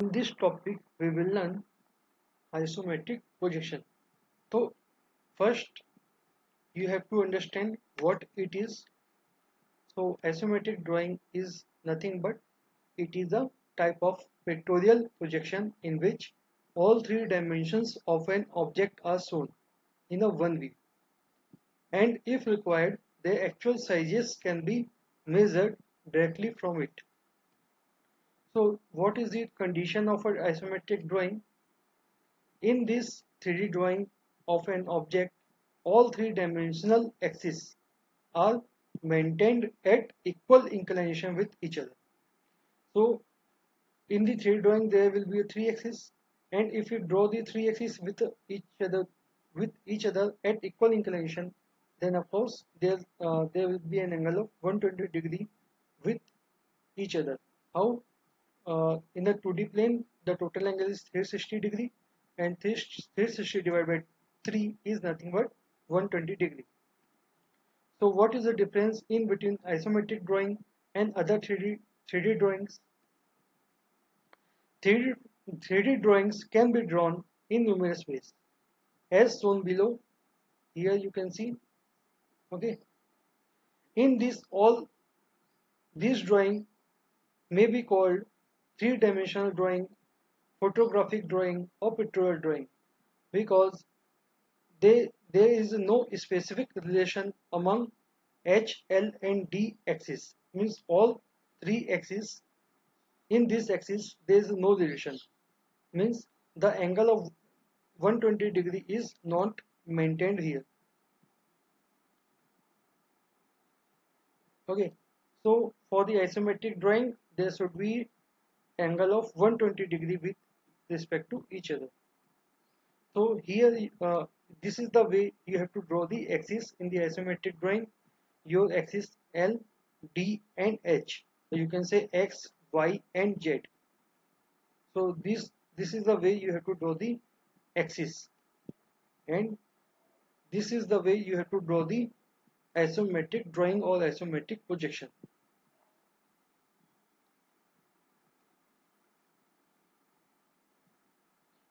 In this topic, we will learn isometric projection. So, first you have to understand what it is. So, isometric drawing is nothing but it is a type of pictorial projection in which all three dimensions of an object are shown in a one view, and if required, their actual sizes can be measured directly from it. So, what is the condition of an isometric drawing? In this 3D drawing of an object, all three-dimensional axes are maintained at equal inclination with each other. So in the 3D drawing there will be a three axis, and if you draw the three axes with each other at equal inclination, then of course there will be an angle of 120 degree with each other. How? In the 2D plane, the total angle is 360 degree, and 360 divided by 3 is nothing but 120 degree. So what is the difference in between isometric drawing and other 3D drawings? 3D, 3D drawings can be drawn in numerous ways, as shown below. Here you can see. Okay. In this, all these drawing may be called three-dimensional drawing, photographic drawing, or pictorial drawing, because there is no specific relation among H, L, and D axis. Means all three axes. In this axis there is no relation. Means the angle of 120 degree is not maintained here. Okay. So for the isometric drawing there should be angle of 120 degree with respect to each other. So here this is the way you have to draw the axis in the isometric drawing. Your axis L, D, and H. So you can say X, Y, and Z. So this is the way you have to draw the axis, and this is the way you have to draw the isometric drawing or isometric projection.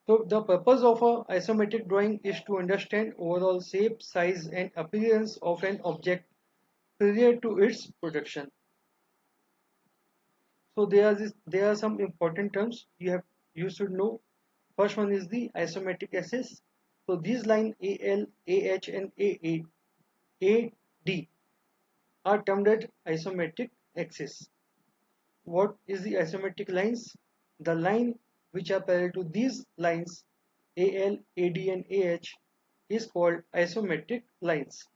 So the purpose of a isometric drawing is to understand overall shape, size, and appearance of an object prior to its projection. So there are some important terms you should know. First one is the isometric axis. So these lines AL, AH, and AD are termed as isometric axis. What is the isometric lines? The line which are parallel to these lines AL, AD, and AH is called isometric lines.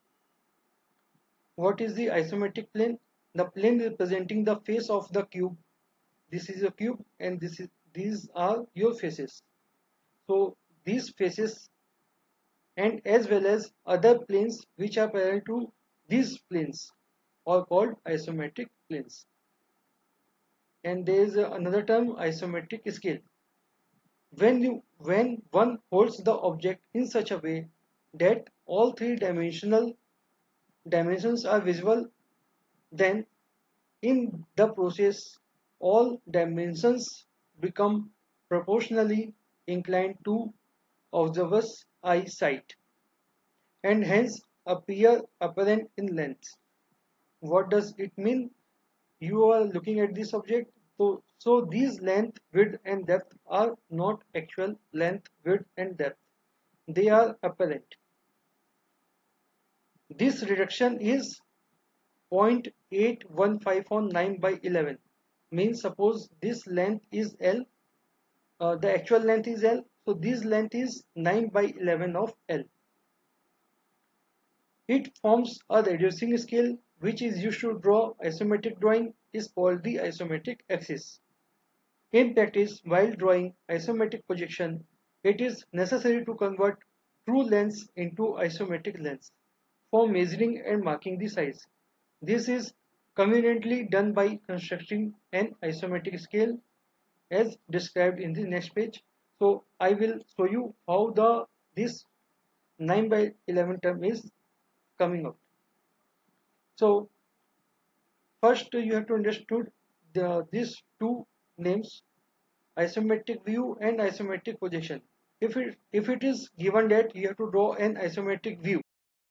What is the isometric plane? The plane representing the face of the cube. This is a cube, and these are your faces. So these faces and as well as other planes which are parallel to these planes are called isometric planes. And there is another term, isometric scale. When one holds the object in such a way that all three dimensions are visible, then in the process all dimensions become proportionally inclined to observer's eyesight and hence appear apparent in length. What does it mean? You are looking at this object, so these length, width, and depth are not actual length, width, and depth. They are apparent. This reduction is 0.815 on 9 by 11. Means suppose this length is L, the actual length is L, so this length is 9 by 11 of L. It forms a reducing scale which is used to draw isometric drawing, is called the isometric axis. In practice, while drawing isometric projection, it is necessary to convert true lengths into isometric lengths for measuring and marking the size. This is conveniently done by constructing an isometric scale as described in the next page. So I will show you how this 9 by 11 term is coming out. So first you have to understood these two names. isometric view and isometric projection. If it is given that you have to draw an isometric view,